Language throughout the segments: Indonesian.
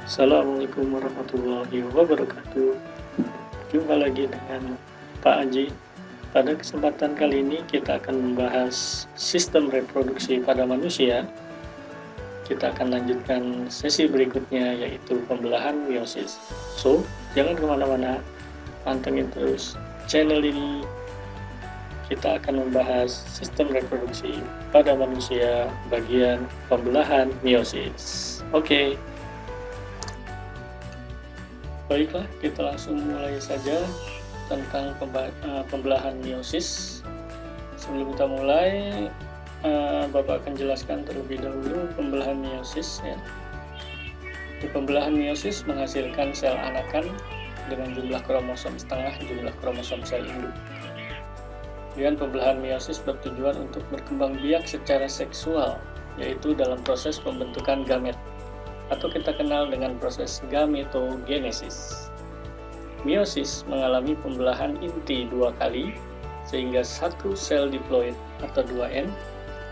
Assalamualaikum warahmatullahi wabarakatuh. Jumpa lagi dengan Pak Aji. Pada kesempatan kali ini kita akan membahas sistem reproduksi pada manusia. Kita akan lanjutkan sesi berikutnya, yaitu pembelahan meiosis. So, jangan kemana-mana, pantengin terus channel ini. Kita akan membahas sistem reproduksi pada manusia bagian pembelahan meiosis. Oke. Baiklah, kita langsung mulai saja tentang pembelahan meiosis. Sebelum kita mulai, Bapak akan jelaskan terlebih dahulu pembelahan meiosis. Ya. Di pembelahan meiosis menghasilkan sel anakan dengan jumlah kromosom setengah jumlah kromosom sel induk. Kemudian pembelahan meiosis bertujuan untuk berkembang biak secara seksual, yaitu dalam proses pembentukan gamet, atau kita kenal dengan proses gametogenesis. Meiosis mengalami pembelahan inti 2 kali, sehingga satu sel diploid atau 2N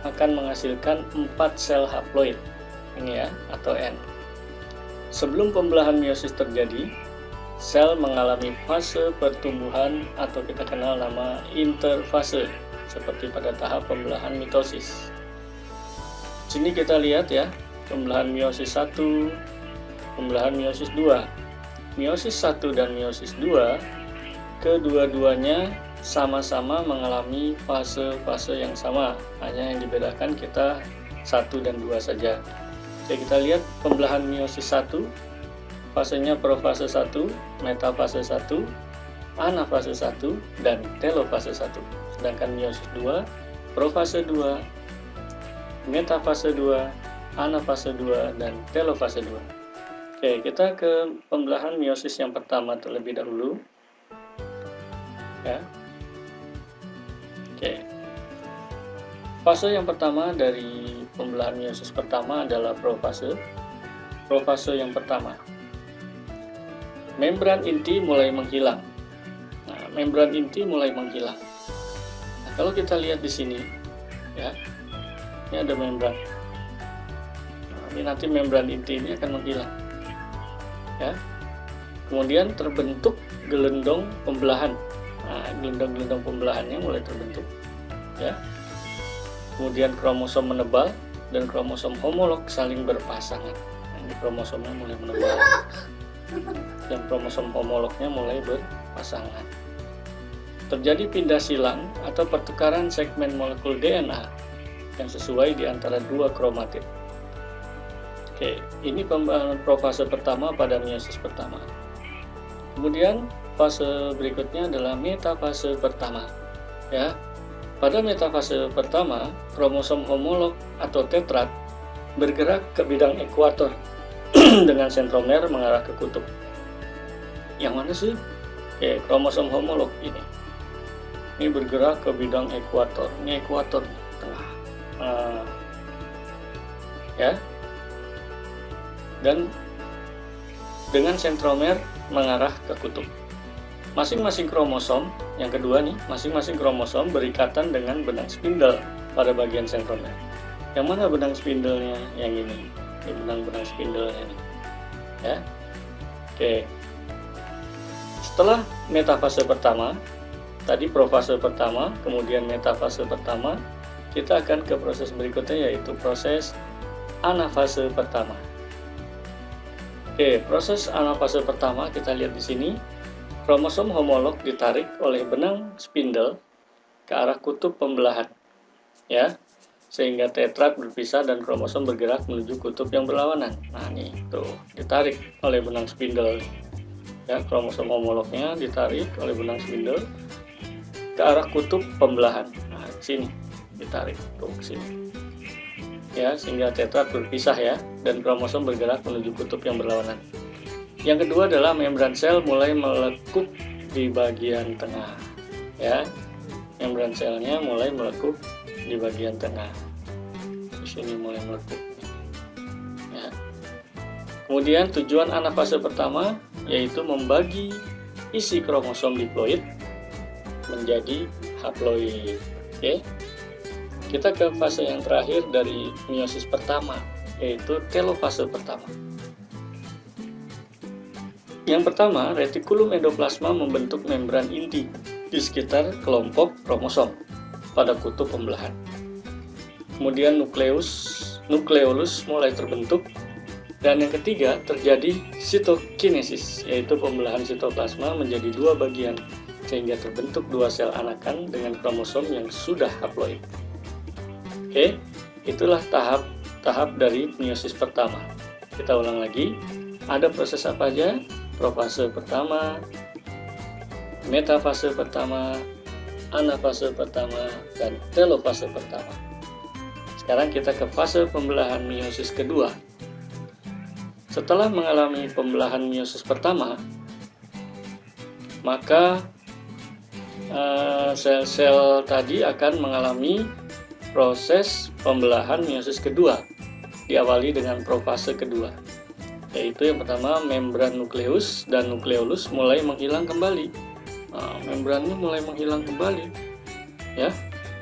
akan menghasilkan 4 sel haploid, ini ya, atau N. Sebelum pembelahan meiosis terjadi, sel mengalami fase pertumbuhan atau kita kenal nama interfase, seperti pada tahap pembelahan mitosis. Sini kita lihat ya, pembelahan meiosis 1, pembelahan meiosis 2. Meiosis 1 dan meiosis 2, kedua-duanya sama-sama mengalami fase-fase yang sama, hanya yang dibedakan kita 1 dan 2 saja. Oke, kita lihat pembelahan meiosis 1, fasenya profase 1, metafase 1, anafase 1, dan telofase 1. Sedangkan meiosis 2, profase 2, metafase 2, anafase 2, dan telofase 2. Oke, kita ke pembelahan meiosis yang pertama terlebih dahulu. Ya. Oke. Fase yang pertama dari pembelahan meiosis pertama adalah profase. Profase yang pertama. Membran inti mulai menghilang. Nah, membran inti mulai menghilang. Nah, kalau kita lihat di sini, ya, ini ada membran. Ini nanti membran inti ini akan menghilang, ya. Kemudian terbentuk gelendong pembelahan. Nah, gelendong-gelendong pembelahannya mulai terbentuk, ya. Kemudian kromosom menebal dan kromosom homolog saling berpasangan. Nah, ini kromosomnya mulai menebal dan kromosom homolognya mulai berpasangan. Terjadi pindah silang atau pertukaran segmen molekul DNA yang sesuai di antara 2 kromatid. Oke, ini profase pertama pada meiosis pertama. Kemudian fase berikutnya adalah metafase pertama. Ya, pada metafase pertama, kromosom homolog atau tetrat bergerak ke bidang ekuator dengan sentromer mengarah ke kutub. Yang mana sih? Oke, kromosom homolog ini. Ini bergerak ke bidang ekuator. Ini ekuator tengah. Ya. Dan dengan sentromer mengarah ke kutub. Masing-masing kromosom, yang kedua nih, masing-masing kromosom berikatan dengan benang spindel pada bagian sentromer. Yang mana benang spindelnya? Yang ini. Ini benang-benang spindelnya ini. Ya. Oke. Setelah metafase pertama, tadi profase pertama, kemudian metafase pertama, kita akan ke proses berikutnya, yaitu proses anafase pertama. Oke, proses anafase pertama kita lihat di sini. Kromosom homolog ditarik oleh benang spindel ke arah kutub pembelahan, ya, sehingga tetrat berpisah dan kromosom bergerak menuju kutub yang berlawanan. Nah, nih, tuh, ditarik oleh benang spindel. Ya, kromosom homolognya ditarik oleh benang spindel ke arah kutub pembelahan. Nah, sini ditarik tuh ke sini. Ya, sehingga tetrat berpisah ya, dan kromosom bergerak menuju kutub yang berlawanan. Yang kedua adalah membran sel mulai melekuk di bagian tengah, ya. Membran selnya mulai melekuk di bagian tengah. Di sini mulai melekuk. Ya. Kemudian tujuan anafase pertama yaitu membagi isi kromosom diploid menjadi haploid. Oke. Kita ke fase yang terakhir dari meiosis pertama, yaitu telofase pertama. Yang pertama, retikulum endoplasma membentuk membran inti di sekitar kelompok kromosom pada kutub pembelahan. Kemudian nukleolus mulai terbentuk. Dan yang ketiga, terjadi sitokinesis, yaitu pembelahan sitoplasma menjadi dua bagian, sehingga terbentuk dua sel anakan dengan kromosom yang sudah haploid. Oke, itulah tahap dari meiosis pertama. Kita ulang lagi, ada proses apa aja? Profase pertama, metafase pertama, anafase pertama, dan telofase pertama. Sekarang kita ke fase pembelahan meiosis kedua. Setelah mengalami pembelahan meiosis pertama, maka sel-sel tadi akan mengalami proses pembelahan meiosis kedua, diawali dengan profase kedua, yaitu yang pertama membran nukleus dan nukleolus mulai menghilang kembali. Membrannya mulai menghilang kembali, ya.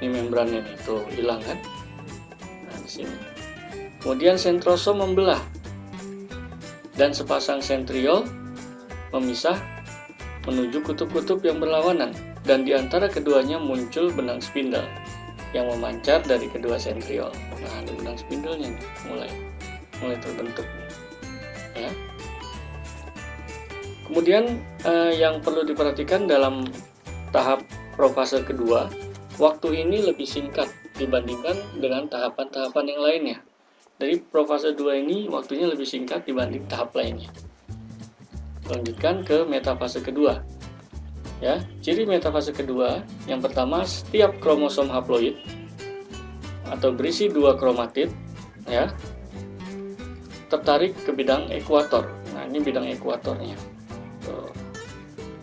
Ini membrannya nih, tuh hilang kan? Nah, di sini. Kemudian sentrosom membelah. Dan sepasang sentriol memisah menuju kutub-kutub yang berlawanan, dan di antara keduanya muncul benang spindel yang memancar dari kedua sentriol. Nah, ada benang spindelnya nih, mulai terbentuk, ya. Kemudian yang perlu diperhatikan dalam tahap profase kedua, waktu ini lebih singkat dibandingkan dengan tahapan-tahapan yang lainnya. Dari profase 2 ini waktunya lebih singkat dibanding tahap lainnya. Lanjutkan ke metafase kedua. Ya, ciri metafase kedua, yang pertama, setiap kromosom haploid atau berisi dua kromatid, ya, tertarik ke bidang ekuator. Nah, ini bidang ekuatornya. Tuh,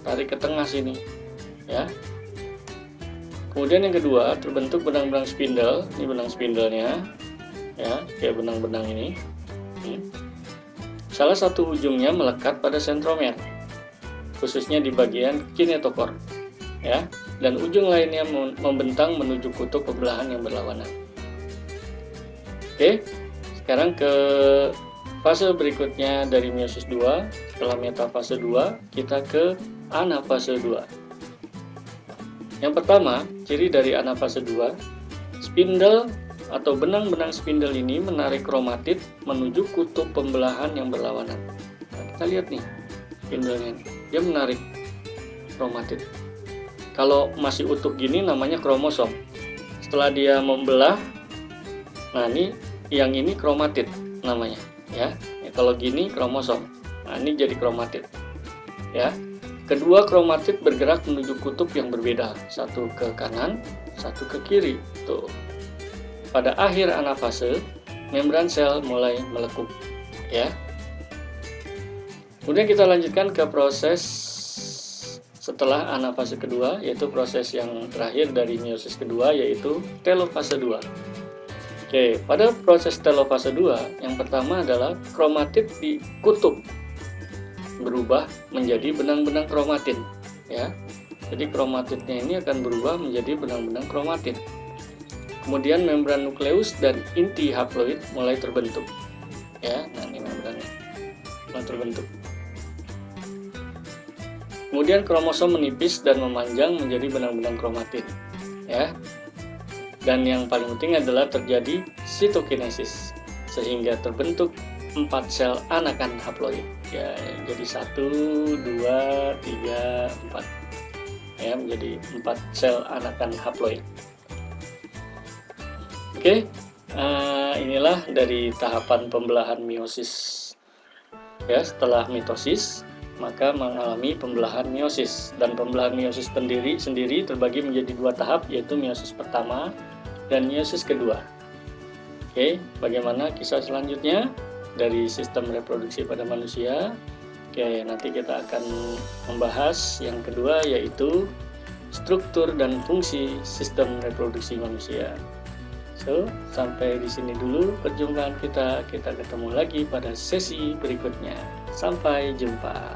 tarik ke tengah sini, ya. Kemudian yang kedua, terbentuk benang-benang spindel. Ini benang spindelnya. Ya, kayak benang-benang ini. Salah satu ujungnya melekat pada sentromer, khususnya di bagian kinetokor, ya, dan ujung lainnya membentang menuju kutub pembelahan yang berlawanan. Oke, sekarang ke fase berikutnya dari meiosis 2. Setelah metafase 2, kita ke anafase 2. Yang pertama, ciri dari anafase 2, spindel atau benang-benang spindel ini menarik kromatid menuju kutub pembelahan yang berlawanan. Nah, kita lihat nih spindelnya, dia menarik kromatid. Kalau masih utuh gini namanya kromosom. Setelah dia membelah, nah ini yang ini kromatid namanya, ya. Kalau gini kromosom. Nah, ini jadi kromatid, ya. Kedua kromatid bergerak menuju kutub yang berbeda, satu ke kanan, satu ke kiri. Tuh. Pada akhir anafase, membran sel mulai melekuk, ya. Kemudian kita lanjutkan ke proses setelah anafase kedua, yaitu proses yang terakhir dari meiosis kedua, yaitu telofase 2. Oke, pada proses telofase 2, yang pertama adalah kromatid di kutub berubah menjadi benang-benang kromatin, ya. Jadi kromatidnya ini akan berubah menjadi benang-benang kromatin. Kemudian membran nukleus dan inti haploid mulai terbentuk, ya. Nah, ini membrannya mulai terbentuk. Kemudian kromosom menipis dan memanjang menjadi benang-benang kromatin, ya. Dan yang paling penting adalah terjadi sitokinesis, sehingga terbentuk 4 sel anakan haploid, ya. Jadi 1, 2, 3, 4, ya, menjadi 4 sel anakan haploid. Oke, inilah dari tahapan pembelahan meiosis. Ya, setelah mitosis, maka mengalami pembelahan meiosis. Dan pembelahan meiosis sendiri terbagi menjadi 2 tahap, yaitu meiosis pertama dan meiosis kedua. Oke, bagaimana kisah selanjutnya dari sistem reproduksi pada manusia? Oke, nanti kita akan membahas yang kedua, yaitu struktur dan fungsi sistem reproduksi manusia. So, sampai di sini dulu perjumpaan kita. Kita ketemu lagi pada sesi berikutnya. Sampai jumpa.